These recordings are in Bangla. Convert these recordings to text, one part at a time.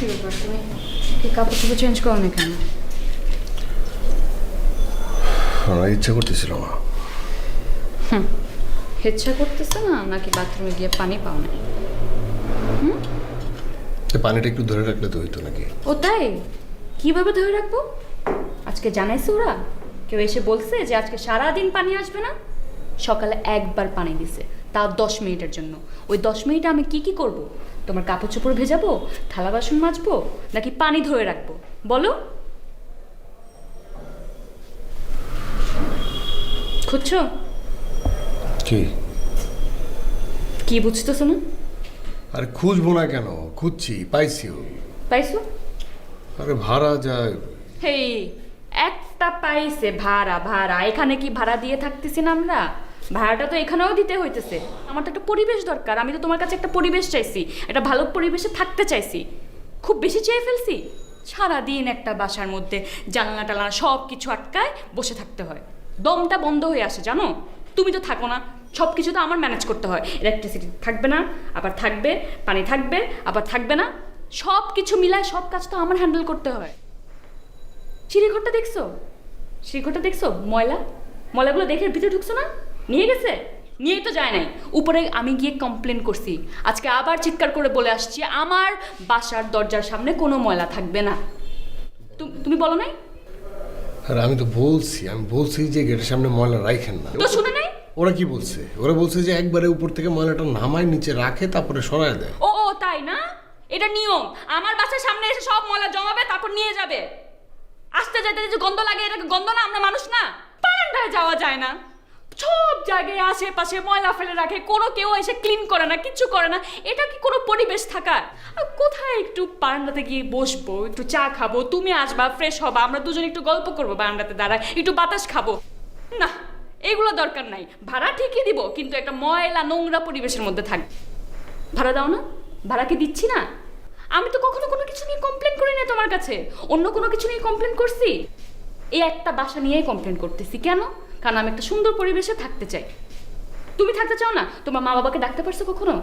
কি ব্যাপার, তুমি কি কাপড় চোপড় চেঞ্জ করো না কেন? আমার ইচ্ছা করতেছিল না। ইচ্ছা করতেছে না নাকি বাথরুমে গিয়ে পানি পাও না? পানিটা একটু ধরে রাখলে তো হইতো নাকি? ও তাই? কিভাবে ধরে রাখবো? আজকে জানাইছে ওরা? কেউ এসে বলছে যে আজকে সারাদিন পানি আসবে না? সকালে একবার পানি দিছে, তাও 10 মিনিটের জন্য। ওই 10 মিনিটে আমি কি করব? তোমার কাপড় চোপড় ভেজাবো, থালা বাসন মাজবো, নাকি পানি ধরে রাখবো বলো? খুঁজছো? কি কি বুঝতেছো না? আরে খুঁজবো না কেন, খুঁজছি, পাইছিও। পাইছো? আরে ভাড়া যায়। হেই, একটা পাইছে ভাড়া। ভাড়া এখানে কি ভাড়া দিয়ে থাকতেছি না আমরা? ভাড়াটা তো এখানেও দিতে হইতেছে। আমার তো একটা পরিবেশ দরকার। আমি তো তোমার কাছে একটা পরিবেশ চাইছি, একটা ভালো পরিবেশে থাকতে চাইছি। খুব বেশি চেয়ে ফেলছি? সারাদিন একটা বাসার মধ্যে জানলা টালনা সব কিছু আটকায় বসে থাকতে হয়, দমটা বন্ধ হয়ে আসে জানো। তুমি তো থাকো না, সব কিছু তো আমার ম্যানেজ করতে হয়। ইলেকট্রিসিটি থাকবে না, আবার থাকবে, পানি থাকবে, আবার থাকবে না, সব কিছু মিলায় সব কাজ তো আমার হ্যান্ডেল করতে হয়। সিঁড়িঘরটা দেখছো? সিঁড়িঘরটা দেখছো? ময়লা ময়লাগুলো দেখে ভিতরে ঢুকছো না? নিয়ে গেছে? নিয়ে তো যায় নাই। উপরে আমি গিয়ে কমপ্লেন করছি, আজকে আবার চিৎকার করে বলে আসছি আমার বাসার দরজার সামনে কোনো ময়লা থাকবে না। তুমি বলো নাই? আর আমি তো বলছি, যে গেটের সামনে ময়লা রাখেন না। তো শুনে নাই? ওরা কি বলছে? ওরা বলছে যে একবারে উপর থেকে ময়লাটা নামায় নিচে রাখে, তারপরে সরায় দেয়। ও তাই না? এটা নিয়ম। আমার বাসার সামনে এসে সব ময়লা জমাবে, তারপর নিয়ে যাবে। আসতে যেতে যে গন্ধ লাগে, এটা গন্ধ না? আমরা মানুষ না? বারান্দায় যাওয়া যায় না, সব জায়গায় আশেপাশে ময়লা ফেলে রাখে, কোনো কেউ এসে ক্লিন করে না, কিচ্ছু করে না। এটা কি কোনো পরিবেশ থাকার? আর কোথায় একটু বারান্দাতে গিয়ে বসবো, একটু চা খাবো, তুমি আসবা, ফ্রেশ হবা, আমরা দুজন একটু গল্প করবো বারান্দাতে দাঁড়ায়, একটু বাতাস খাবো না? এগুলো দরকার নাই। ভাড়া ঠিকই দিব, কিন্তু একটা ময়লা নোংরা পরিবেশের মধ্যে থাকবে। ভাড়া দাও না? ভাড়া কি দিচ্ছি না? আমি তো কখনো কোনো কিছু নিয়ে কমপ্লেন করি না তোমার কাছে। অন্য কোনো কিছু নিয়ে কমপ্লেন করছি? এই একটা বাসা নিয়েই কমপ্লেন করতেছি। কেন? কারণ আমি একটা সুন্দর পরিবেশে থাকতে চাই। তুমি থাকতে চাও না? তোমার মা বাবাকে ডাকতে পারছো কখনো?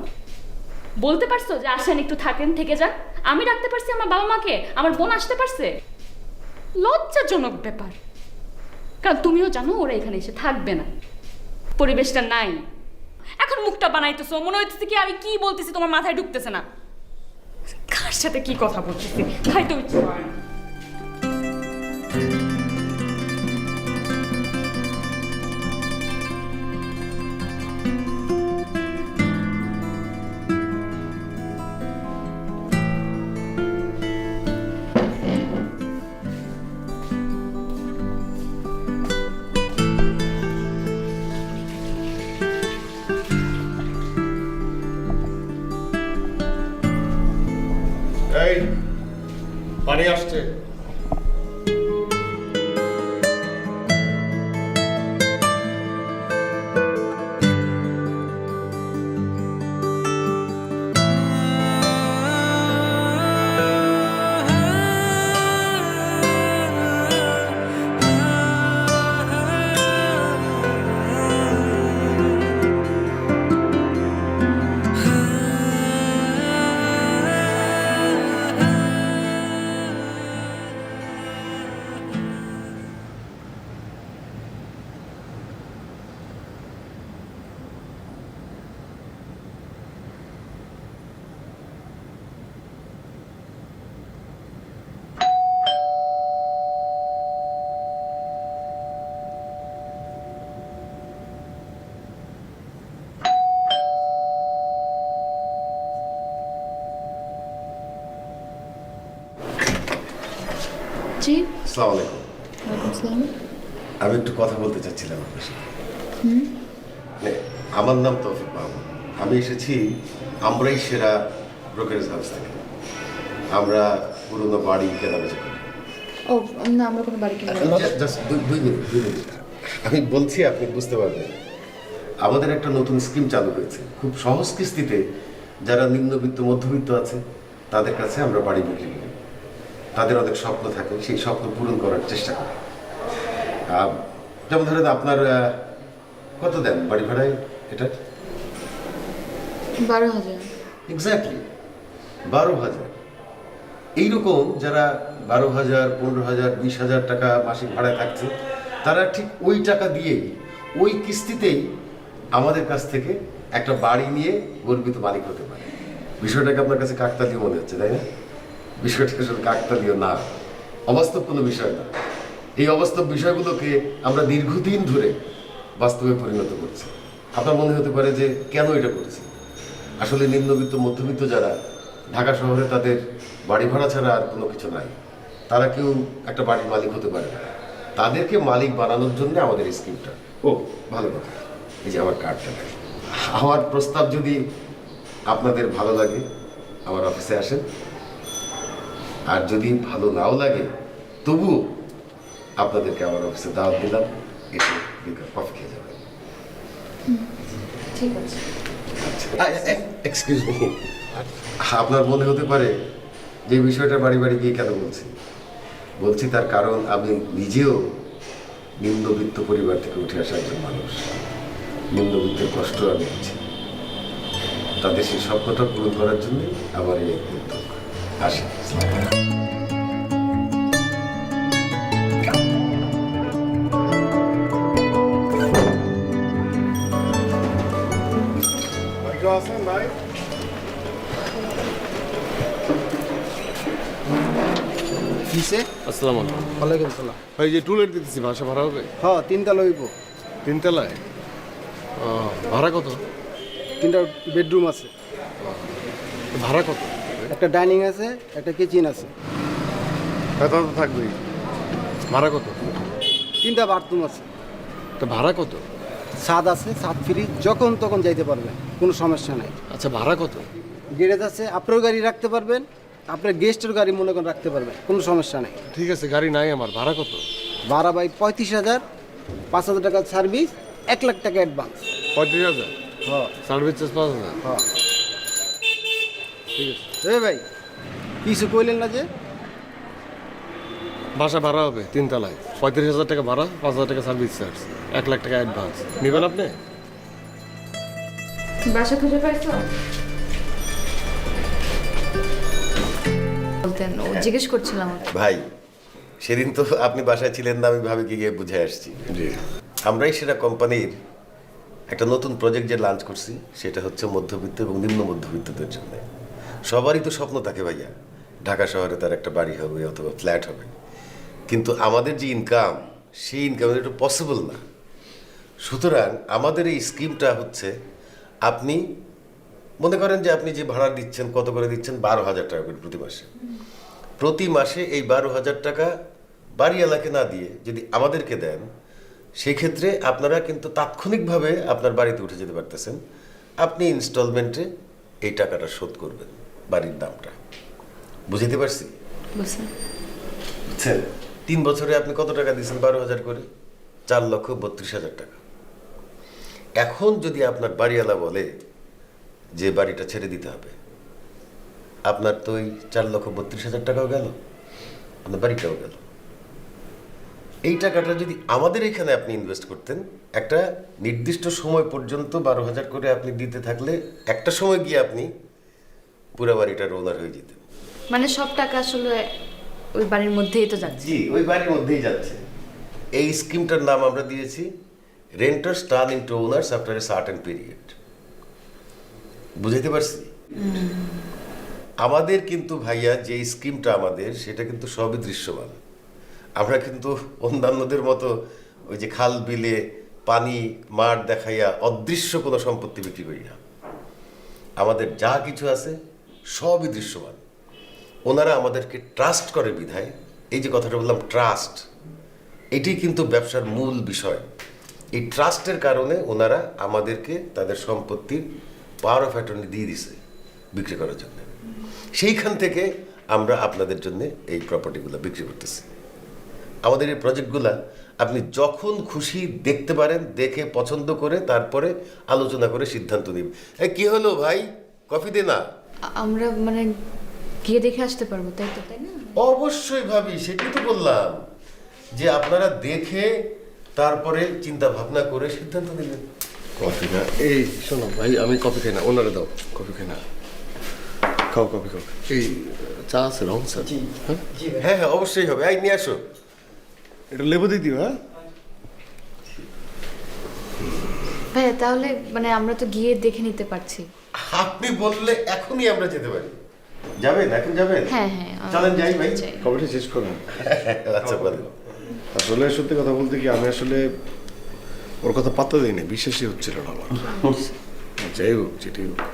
বলতে পারছো যে আসেন একটু থাকেন, থেকে যান? আমি ডাকতে পারছি আমার বাবা মাকে? আমার বোন আসতে পারছে? লজ্জাজনক ব্যাপার। কারণ তুমিও জানো ওরা এখানে এসে থাকবে না, পরিবেশটা নাই। এখন মুখটা বানাইতেছো, মনে হইতেছে কি আমি কি বলতেছি তোমার মাথায় ঢুকতেছে না। কার সাথে কি কথা বলতেছি তাই তো ইচ্ছে করে না। এই পানি আসছে। জি, আসসালামু আলাইকুম। ওয়ালাইকুম আসসালাম। আমি একটু কথা বলতে চাচ্ছিলাম আপনার সাথে। মানে, আমার নাম তৌফিক মাহমুদ। আমি এসেছি আমরাই সেরা ব্রোকারেজ হাউস থেকে। আমরা পুরোনো বাড়ি কেনাবেচা করি। ও না, আমরা কোনো বাড়ি কিনবো না। Just 2 minute. আমি বলছি, আপনি বুঝতে পারবেন। আমাদের একটা নতুন স্কিম চালু হয়েছে, খুব সহজ কিস্তিতে যারা নিম্নবিত্ত মধ্যবিত্ত আছে তাদের কাছে আমরা বাড়ি বিক্রি করি। তাদের অনেক স্বপ্ন থাকে, সেই স্বপ্ন পূরণ করার চেষ্টা করি। যেমন ধরেন আপনার কত দেন বাড়ি ভাড়ায়? এটা 12,000। এক্স্যাক্টলি 12,000। এইরকম যারা 12,000, 15,000, 20,000 টাকা মাসিক ভাড়ায় থাকছে, তারা ঠিক ওই টাকা দিয়েই ওই কিস্তিতেই আমাদের কাছ থেকে একটা বাড়ি নিয়ে গর্বিত মালিক হতে পারে। বিষয়টাকে আপনার কাছে কাকতালীয় মনে হচ্ছে, তাই না? বিষয়টা আসলে কাকতালীয় না, অবাস্তব কোনো বিষয় না। এই অবাস্তব বিষয়গুলোকে আমরা দীর্ঘদিন ধরে বাস্তবে পরিণত করছি। আপনার মনে হতে পারে যে কেন এটা করছি। আসলে নিম্নবিত্ত মধ্যবিত্ত যারা ঢাকা শহরে, তাদের বাড়ি ভাড়া ছাড়া আর কোনো কিছু নাই, তারা কেউ একটা বাড়ির মালিক হতে পারে না। তাদেরকে মালিক বানানোর জন্য আমাদের এই স্কিমটা। ও ভালো কথা, এই যে আমার কার্ডটা দেখ। আমার প্রস্তাব যদি আপনাদের ভালো লাগে আমার অফিসে আসেন, আর যদি ভালো নাও লাগে তবুও আপনাদেরকে আমার অফিসে দাওয়াত দিলাম, এসে কফি খেয়ে যাবেন। ঠিক আছে। এক্সকিউজ মি, আপনার মনে হতে পারে যে বিষয়টা বাড়ি বাড়ি গিয়ে কেন বলছি তার কারণ আমি নিজেও নিম্নবিত্ত পরিবার থেকে উঠে আসা একজন মানুষ। নিম্নবিত্তের কষ্ট আমি বুঝি, তাদের সেই স্বপ্নটা পূরণ করার জন্য আমার এই উদ্যোগ। আসি। ভাই কিসে? আসসালামু আলাইকুম। ওয়ালাইকুম সালাম। ভাই যে টুলেট দিতেছি, বাসা ভাড়া হবে? হ্যাঁ, 3টা লইব। 3 তলায়? ভাড়া কত? 3টা বেডরুম আছে, ভাড়া কত? একটা ডাইনিং আছে, একটা কিচেন আছে, তা তো থাকবেই। ভাড়া কত? 3টা বাথরুম আছে, তা ভাড়া কত? ছাদ আছে, ছাদ ফ্রি, যখন তখন যাইতে পারবেন, কোনো সমস্যা নাই। আচ্ছা, ভাড়া কত? গ্যারেজ আছে, আপনার গাড়ি রাখতে পারবেন, আপনার গেস্টের গাড়ি মনে করেন রাখতে পারবেন, কোনো সমস্যা নাই। ঠিক আছে, গাড়ি নাই আমার। ভাড়া কত? ভাড়া ভাই 35,000, 5,000 টাকা সার্ভিস, 1 লাখ টাকা অ্যাডভান্স। 35,000? হ্যাঁ সার্ভিস চার্জ 5,000? হ্যাঁ। ঠিক আছে। ভাই কিছু কইলেন না যে? বাসা ভাড়া হবে 3 তলায়, 35,000 টাকা ভাড়া, 5,000 টাকা সার্ভিস চার্জ, 1 লাখ টাকা অ্যাডভান্স। নেবেন আপনি? বাসা খুঁজে পাইছো? বলতেন, ও জিজ্ঞেস করছিলাম। ভাই, সেদিন তো আপনি বাসায় ছিলেন না, আমি ভাবে গিয়ে বুঝে আসছি। জি। আমরাই সেটা কোম্পানির একটা নতুন প্রজেক্ট যে লঞ্চ করছি, সেটা হচ্ছে মধ্যবিত্ত এবং নিম্ন মধ্যবিত্তদের জন্য। সবারই তো স্বপ্ন থাকে ভাইয়া, ঢাকা শহরে তার একটা বাড়ি হবে অথবা ফ্ল্যাট হবে, কিন্তু আমাদের যে ইনকাম, সেই ইনকামের এটা পসিবল না। সুতরাং আমাদের এই স্কিমটা হচ্ছে, আপনি মনে করেন যে আপনি যে ভাড়া দিচ্ছেন, কত করে দিচ্ছেন? 12,000 টাকা করে প্রতি মাসে। প্রতি মাসে এই 12,000 টাকা বাড়িওয়ালাকে না দিয়ে যদি আমাদেরকে দেন, সেক্ষেত্রে আপনারা কিন্তু তাৎক্ষণিকভাবে আপনার বাড়িতে উঠে যেতে পারতেছেন। আপনি ইনস্টলমেন্টে এই টাকাটা শোধ করবেন, বাড়ির দামটা। বুঝতে পারছি? বুঝছেন? বুঝছেন? 3 বছরে আপনি কত টাকা দিয়েছেন? 12,000 করে, 4,32,000 টাকা। এখন যদি আপনার বাড়িওয়ালা বলে যে বাড়িটা ছেড়ে দিতে হবে, আপনার তো ওই 4,32,000 টাকাও গেল, আপনার বাড়িটাও গেল। এই টাকাটা যদি আমাদের এখানে আপনি ইনভেস্ট করতেন, একটা নির্দিষ্ট সময় পর্যন্ত 12,000 করে আপনি দিতে থাকলে, একটা সময় গিয়ে আপনি পুরো বাড়িটার ওনার হয়ে যেতেন। মানে সব টাকা আসলে ওই বাড়ির মধ্যেই তো যাচ্ছে। জি, ওই বাড়ির মধ্যেই যাচ্ছে। এই স্কিমটার নাম আমরা দিয়েছি renters turn into owners after a certain period. বুঝাইতে পারছি? আমাদের কিন্তু ভাইয়া যে স্কিমটা আমাদের, সেটা কিন্তু সবই দৃশ্যমান। আমরা কিন্তু অন্যান্যদের মতো ওই যে খাল বিলে পানি মাঠ দেখাইয়া অদৃশ্য কোনো সম্পত্তি বিক্রি করি না। আমাদের যা কিছু আছে সবই দৃশ্যমান। ওনারা আমাদেরকে ট্রাস্ট করে বিধায়, এই যে কথাটা বললাম ট্রাস্ট, এটি কিন্তু ব্যবসার মূল বিষয়। এই ট্রাস্টের কারণে ওনারা আমাদেরকে তাদের সম্পত্তির পাওয়ার অফ অ্যাটর্নি দিয়ে দিছে বিক্রি করার জন্য। সেইখান থেকে আমরা আপনাদের জন্য এই প্রপার্টিগুলো বিক্রি করতেছি। আমাদের এই প্রজেক্টগুলা আপনি যখন খুশি দেখতে পারেন, দেখে পছন্দ করে তারপরে আলোচনা করে সিদ্ধান্ত নিবেন। কি হলো ভাই, কফি দে না? আমরা মানে গিয়ে দেখে আসতে পারবো, তাই তো? তাই না? অবশ্যই ভাবি, সেটাই তো বললাম যে আপনারা দেখে তারপরে চিন্তা ভাবনা করে সিদ্ধান্ত নেবেন। কফি না? এই শোনো ভাই, আমি কফি খাই না, ওনারে দাও। কফি খাই না, খাও কফি খাও। এই চা আছে রং স্যার? হ্যাঁ হ্যাঁ অবশ্যই হবে, এই নিয়ে আসো। এটা লেবু দিয়ে দিও। হ্যাঁ ভাইয়া তাহলে মানে আমরা তো গিয়ে দেখে নিতে পারছি। আপনি বললে এখনই আমরা যেতে পারি। যাবেন এখন যাবেন? হ্যাঁ হ্যাঁ চলেন যাই ভাই। যাই। কবেটা শেষ করুন। আচ্ছা বলেন। আসলে সত্যি কথা বলতে কি আমি আসলে ওর কথা পাত্তা দিইনি, বিশ্বাসই হচ্ছিল না আমার। যাই হোক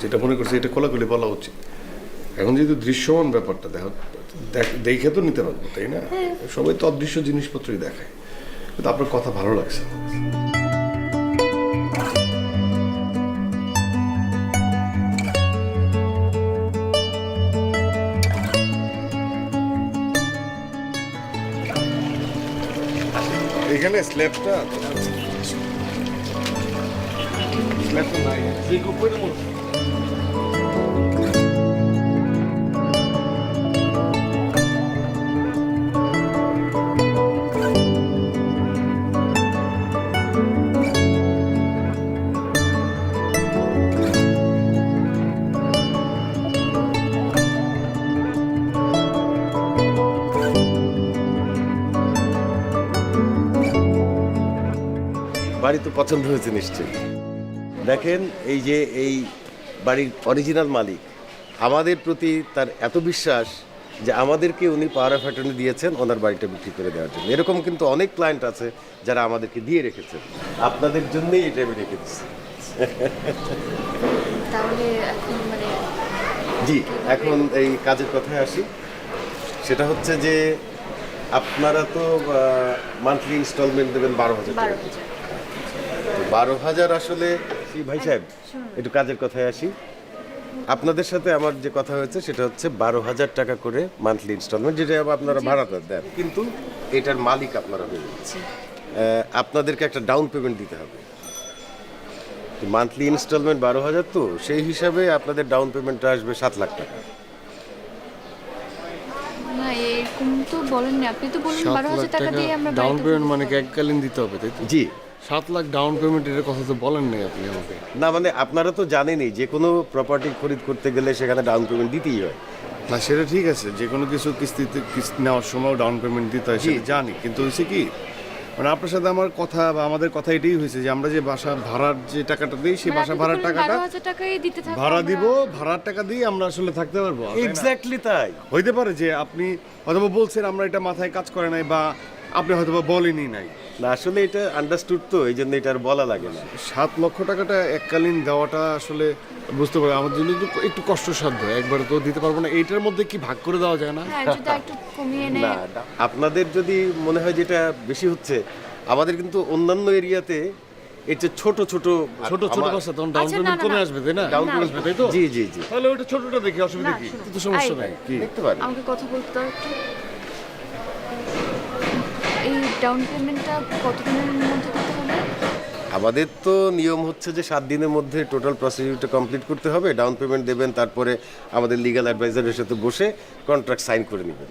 যেটা মনে করছি এটা খোলাখুলি বলা উচিত। এখন যেহেতু দৃশ্যমান ব্যাপারটা দেখে তো নিতে পারবো, তাই না? সবাই তো অদৃশ্য জিনিসপত্রই দেখায়, কিন্তু আপনার কথা ভালো লাগছে। এখানে স্ল্যাবটা নাই, উপরে মনে বাড়ি তো পছন্দ হয়েছে নিশ্চয়ই। দেখেন এই যে এই বাড়ির অরিজিনাল মালিক, আমাদের প্রতি তার এত বিশ্বাস যে আমাদেরকে উনি পাওয়ার অফ অ্যাটর্নি দিয়েছেন ওনার বাড়িটা বিক্রি করে দেওয়ার জন্য। এরকম কিন্তু অনেক ক্লায়েন্ট আছে যারা আমাদেরকে দিয়ে রেখেছেন, আপনাদের জন্যই এটা আমি রেখে দিচ্ছি। তাহলে এখন মানে জি, এখন এই কাজের কথায় আসি। সেটা হচ্ছে যে আপনারা তো মান্থলি ইনস্টলমেন্ট দেবেন 12,000 টাকা। 12,000। 12,000 আসলে ভাই সাহেব একটু কাজের কথায় আসি। আপনাদের সাথে আমার যে কথা হয়েছে সেটা হচ্ছে 12,000 টাকা করে মান্থলি ইনস্টলমেন্ট, যেটা আপনারা ভাড়াটা দেন, কিন্তু এটার মালিক আপনারা হয়ে যাচ্ছেন। আপনাদেরকে একটা ডাউন পেমেন্ট দিতে হবে। মান্থলি ইনস্টলমেন্ট 12,000, তো সেই হিসাবে আপনাদের ডাউন পেমেন্টটা আসবে 7 লাখ টাকা। না এরকম তো বলেননি, আপনি তো বললেন 12,000 টাকা দিয়ে আমরা ডাউন বাড়িতে পেমেন্ট মানে কি এককালীন দিতে হবে, তাই তো? জি 7 লাখ ডাউন পেমেন্টের কথা তো বলেন নাই আপনি আমাকে। না, মানে আপনারা তো জানেনই যে কোনো প্রপার্টি খরিদ করতে গেলে সেখানে ডাউন পেমেন্ট দিতেই হয়। না সেটা ঠিক আছে, যে কোনো কিছু কিস্তিতে কিস্তি নেওয়ার সময় ডাউন পেমেন্ট দিতে হয়, সেটা জানি, কিন্তু হয়েছে কি মানে আপনার সাথে আমার কথা বা আমাদের কথা এটাই হয়েছে যে আমরা যে বাসা ভাড়ার যে টাকাটা দিই সেই মানে বাসা আপনি তো ভাড়ার বললেন টাকাটা 12,000 টাকাই দিতে থাকবো ভাড়া আমরা। দিব, ভাড়ার টাকা দিয়ে আমরা আসলে থাকতে পারবো। এক্স্যাক্টলি তাই। হইতে পারে যে আপনি হয়তো বলছেন আমরা এটা মাথায় কাজ করে নাই, বা আপনি হয়তো বলেনি নাই। না আসলে এটা আন্ডারস্টুড, তো এই জন্য এটা আর বলা লাগে না। 7 লক্ষ টাকাটা এককালীন দেওয়াটা আসলে বুঝতে পারি আমাদের জন্য একটু কষ্টসাধ্য, একবারে তো দিতে পারবো না। এইটার মধ্যে কি ভাগ করে দেওয়া যায় না? হ্যাঁ যদি একটু কমিয়ে নেয়। না, আপনাদের যদি মনে হয় যেটা বেশি হচ্ছে, আমাদের কিন্তু অন্যান্য এরিয়াতে এর যে ছোট ছোট ছোট ছোট বাসা তখন ডাউন আচ্ছা, না, পেমেন্ট না, কমে না। আসবে, তাই না? ডাউন কমে আসবে, তাই তো? জি জি জি তাহলে ওটা ছোটটা দেখি, অসুবিধা না, কি? শুনুন। কিন্তু সমস্যা আই- নাই কি? দেখতে পারি। আমাকে কথা বলতে দাও একটু। এই ডাউন পেমেন্টটা কতদিনের মধ্যে দিতে হবে? আমাদের তো নিয়ম হচ্ছে যে 7 দিনের মধ্যে টোটাল প্রসিডিউরটা কমপ্লিট করতে হবে। ডাউন পেমেন্ট দেবেন, তারপরে আমাদের লিগ্যাল অ্যাডভাইজারের সাথে বসে কন্ট্রাক্ট সাইন করে নেবেন।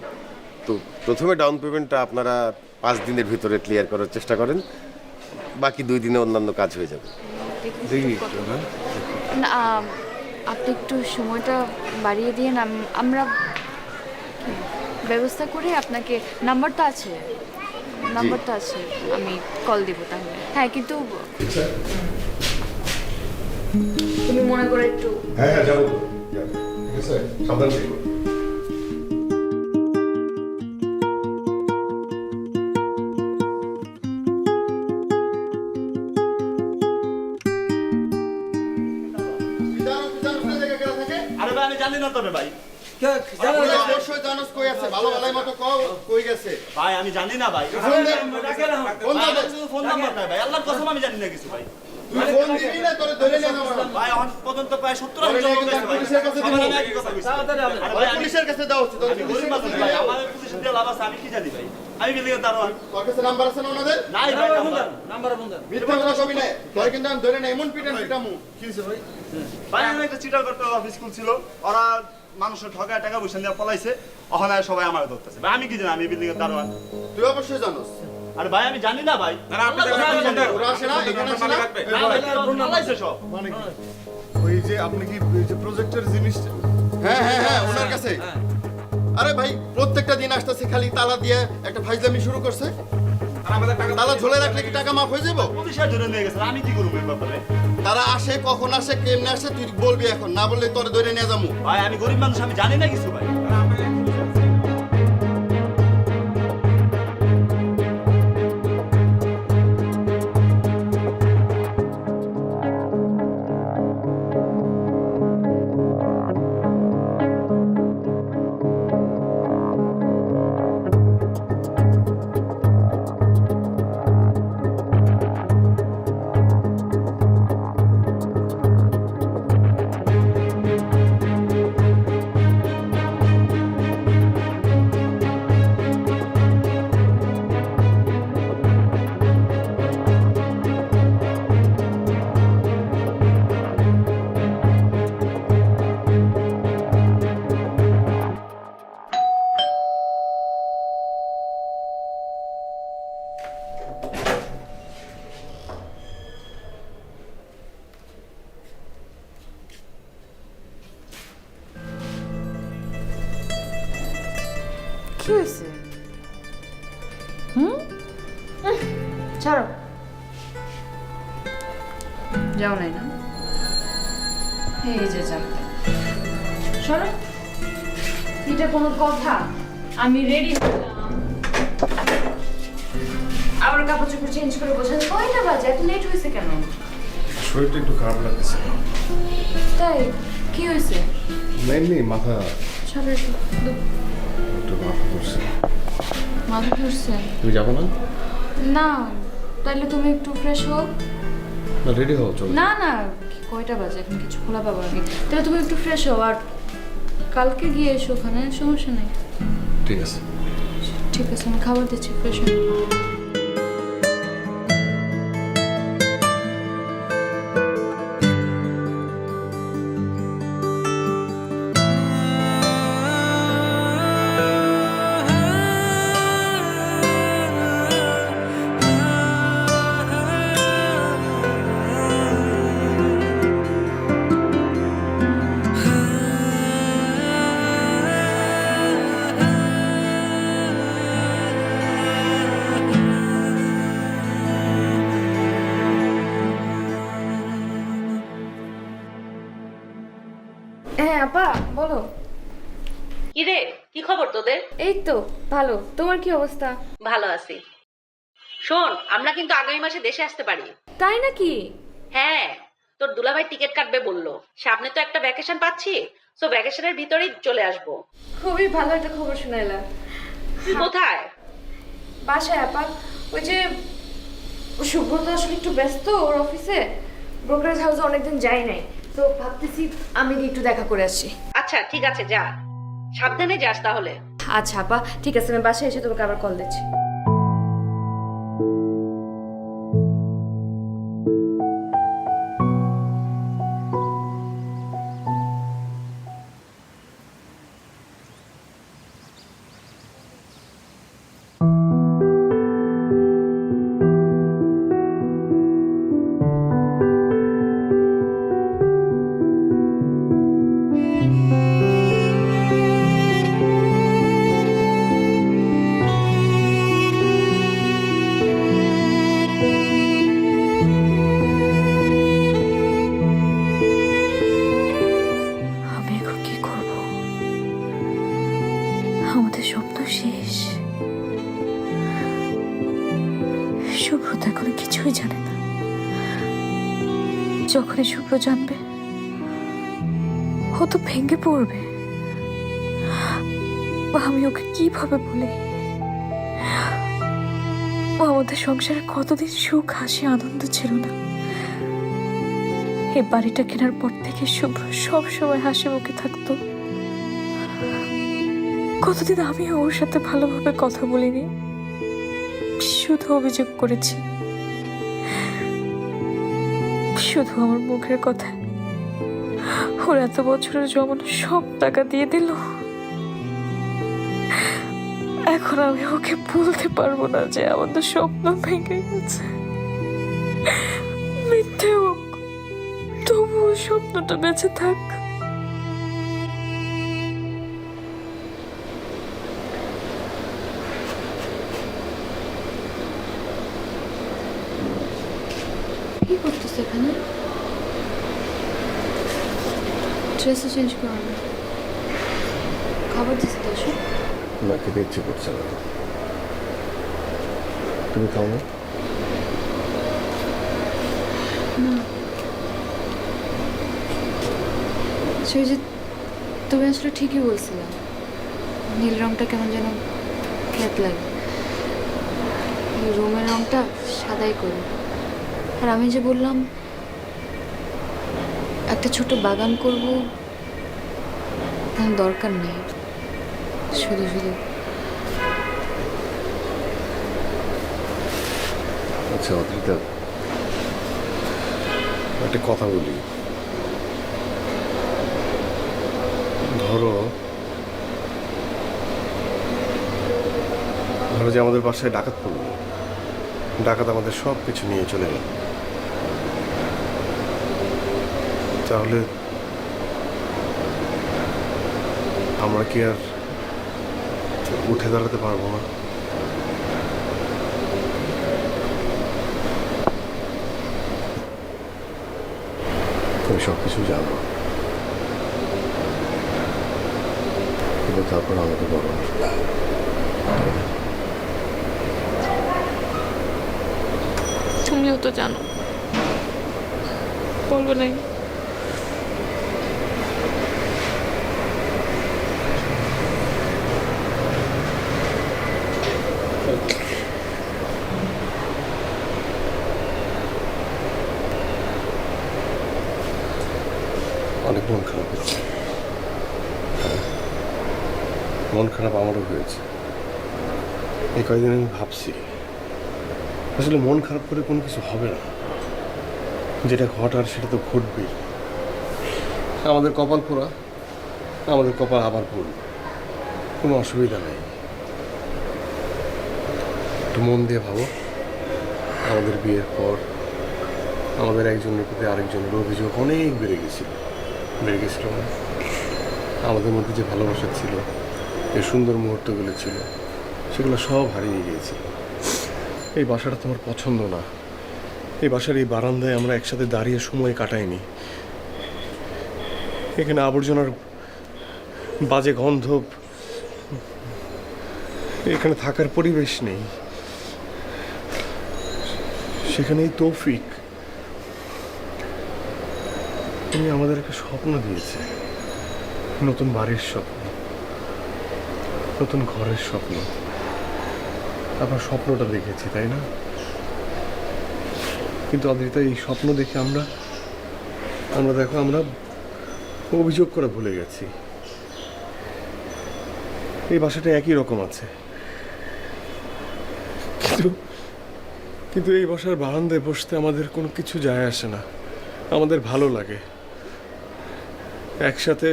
তো প্রথমে ডাউন পেমেন্টটা আপনারা 5 দিনের ভিতরে ক্লিয়ার করার চেষ্টা করেন, বাকি 2 দিনে অন্যান্য কাজ হয়ে যাবে। দেখি একটু, হ্যাঁ? না আপনি একটু সময়টা বাড়িয়ে দিয়ে আমরা ব্যবস্থা করে আপনাকে নাম্বারটা আছে, নাম্বারটা আছে, আমি কল দিব তাহলে। হ্যাঁ কিন্তু তুমি মনে করে একটু হ্যাঁ হ্যাঁ যাবো, ঠিক আছে, সাবধান থেকো। আরে ভাই আমি জানি না তো রে ভাই। অবশ্যই জানোস কই আছে, ভালো ভালোই মতো কও কই গেছে। ভাই আমি জানি না ভাই। ফোন দে। ফোন দে। ফোন নাম্বার নাই ভাই। আল্লাহর কসম আমি জানি না কিছু ভাই। তুই ফোন দিবি না তোরে ধরে নিয়ে যাবো। ভাই এখন পর্যন্ত প্রায় 70 ধরে জন নিয়ে গেলে পুলিশের কাছে আমার দিব। আমি একই কথা কইছি। আরে ভাই আমি পুলিশের কাছে দাও উচিত। আমি গরিব মানুষ ভাই। আমার পুলিশ দিয়ে লাভ আছে আমি কি জানি ভাই। আমি বিলিয়ে দারোয়ান। তোর কাছে নাম্বার আছে না ওনাদের? নাই ভাই নাম্বার। মিথ্যা কথা কবি না। তোর কিন্তু আমি ধরে না এমন পিটামু। কি হইছে ভাই? ভাই আমি একটা চিটার করতে অফিস স্কুল ছিল। ওরা মানুষের ঠকায় টাকা পয়সা নিয়ে পলাইছে। ওখানে সবাই আমার ধরতেছে। ভাই আমি কি জানি, আমি বিল্ডিং এর দারোয়ান। তুই অবশ্যই জানোস। আরে ভাই আমি জানি না ভাই। ওরা আসে না, এখানে আসে না। পলাইছে সব। মানে কি? ওই যে আপনি কি ওই যে প্রজেক্টের জিনিসটা হ্যাঁ হ্যাঁ হ্যাঁ ওনার কাছে। আরে ভাই প্রত্যেকটা দিন আসতেছে খালি তালা দিয়ে একটা ফাইজলামি শুরু করছে। তালা ঝোলে রাখলে কি টাকা মাফ হয়ে যাবো? পুলিশের জন্য নিয়ে গেছে, আমি কি করবো এই ব্যাপারে? তারা আসে, কখন আসে, কেমনে আসে তুই বলবি এখন, না বললে তোরে ধরে নিয়ে যাবো। ভাই আমি গরিব মানুষ, আমি জানি না কিছু ভাই। কি হয়েছে? ছাড়ো, যাও নাই না? এই যে চাপটা সরো। এটা কোনো কথা? আমি রেডি হলাম, আবার কাপড় চোপড় চেঞ্জ করে বসে। কয়টা বাজে? এত লেট হয়েছে কেন? শরীরটা একটু খারাপ লাগতেছে। তাই? কি হয়েছে? মেনলি মাথা ছাড়ো, একটু মাথা ধরছে। মাথা ধরছে? তুমি যাবো না? না, তাইলে তুমি একটু ফ্রেশ হও। না, রেডি হও, চলো। না না, কয়টা বাজে? এখন কিছু খোলা পাবো আগে। তাহলে তুমি একটু ফ্রেশ হও, আর কালকে গিয়ে এসো ওখানে, সমস্যা নেই। ঠিক আছে। ঠিক আছে, আমি খাবার দিচ্ছি, ফ্রেশ হও। হ্যাঁ আপা, বলো। কিরে, কি খবর তোদের? এই তো ভালো, তোমার কি অবস্থা? ভালো আছি। শোন, আমরা কিন্তু আগামী মাসে দেশে আসতে পারি। তাই নাকি? হ্যাঁ, তোর দুলাভাই টিকিট কাটবে বললো। সামনে তো একটা ভ্যাকেশন পাচ্ছি, সো ভ্যাকেশনের ভিতরেই চলে আসবো। খুবই ভালো একটা খবর শোনাইলা। তুই কোথায়? বাসায় আপা। ওই যে শুভ্র তো আসলে একটু ব্যস্ত ওর অফিসে, ব্রোকারেজ হাউসে অনেকদিন যাই নাই, তো ভাবতেছি আমি গিয়ে একটু দেখা করে আসি। আচ্ছা ঠিক আছে, যা, সাবধানে যাস তাহলে। আচ্ছা আপা, ঠিক আছে, আমি বাসায় এসে তোমাকে আবার কল দিচ্ছি। আমাদের স্বপ্ন শেষ। শুভ্র তো এখনো কিছুই জানে না। যখনই শুভ্র জানবে, ও তো ভেঙে পড়বে। আমি ওকে কিভাবে বলি? আমাদের সংসারে কতদিন সুখ, হাসি, আনন্দ ছিল না। এই বাড়িটা কেনার পর থেকে শুভ্র সবসময় হাসি মুখে থাকতো। কতদিন আমি ওর সাথে ভালোভাবে কথা বলিনি, শুধু অভিযোগ করেছি। শুধু আমার মুখের কথা ওর এত বছরের জমানো সব টাকা দিয়ে দিল। এখন আমি ওকে বলতে পারবো না যে আমাদের স্বপ্ন ভেঙে গেছে। মিথ্যে হোক, তবুও স্বপ্নটা বেঁচে থাক। কি করতেছে এখানে? ড্রেসও চেঞ্জ করো না। খাবার দিতে তো আসো। না, খেতে ইচ্ছে করছে না। তুমি খাও না? সেই যে তুমি আসলে ঠিকই বলছিলে, নীল রংটা কেমন যেন খ্যাত লাগে। এই রুমের রংটা সাদাই করো। আর আমি যে বললাম একটা ছোট বাগান করব, তেমন দরকার নেই। শুধু শুধু আচ্ছা অদ্রিতা, একটা কথা বলি। ধরো যে আমাদের বাসায় ডাকাত পড়লো, ডাকাত আমাদের সব কিছু নিয়ে চলে গেল, তাহলে আমরা কি আর উঠে দাঁড়াতে পারবো না? তুমি সব কিছু জানো, কিন্তু তারপর আমাকে বলো না। তুমিও তো জানো, বলবো নাই। অনেক মন খারাপ হচ্ছে। মন খারাপ আমারও হয়েছে। এই কয়েকদিন আমি ভাবছি আসলে মন খারাপ করে কোনো কিছু হবে না, যেটা ঘটার সেটা তো ঘটবেই। আমাদের কপাল পোড়া, আমাদের কপাল আবার পড়বে, কোনো অসুবিধা নেই। একটু মন দিয়ে ভাবো, আমাদের বিয়ের পর আমাদের একজনের প্রতি আরেকজনের অভিযোগ অনেক বেড়ে গেছিল না? আমাদের মধ্যে যে ভালোবাসা ছিল, যে সুন্দর মুহূর্তগুলো ছিল, সেগুলো সব হারিয়ে গিয়েছে। এই বাসাটা তোমার পছন্দ না। এই বাসার এই বারান্দায় আমরা একসাথে দাঁড়িয়ে সময় কাটাইনি। এখানে আবর্জনার বাজে গন্ধ, এখানে থাকার পরিবেশ নেই। সেখানেই তৌফিক তুমি আমাদের একটা স্বপ্ন দিয়েছে, নতুন বাড়ির স্বপ্ন, নতুন ঘরের স্বপ্ন। আমরা স্বপ্নটা দেখেছি, তাই না? কিন্তু অদ্রিতা, এই স্বপ্ন দেখে আমরা দেখো আমরা অভিযোগ করে ভুলে গেছি। এই বাসাটা একই রকম আছে, কিন্তু এই বাসার বারান্দায় বসতে আমাদের কোনো কিছু যায় আসে না। আমাদের ভালো লাগে একসাথে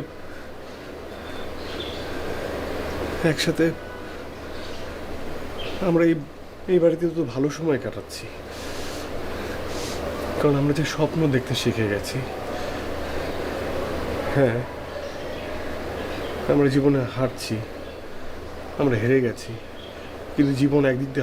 আমরা এই বাড়িতে তো ভালো সময় কাটাচ্ছি, কারণ আমরা যে স্বপ্ন দেখতে শিখে গেছি। হ্যাঁ, আমরা জীবনে হারছি, আমরা হেরে গেছি, কিন্তু জীবন একদিক দিয়ে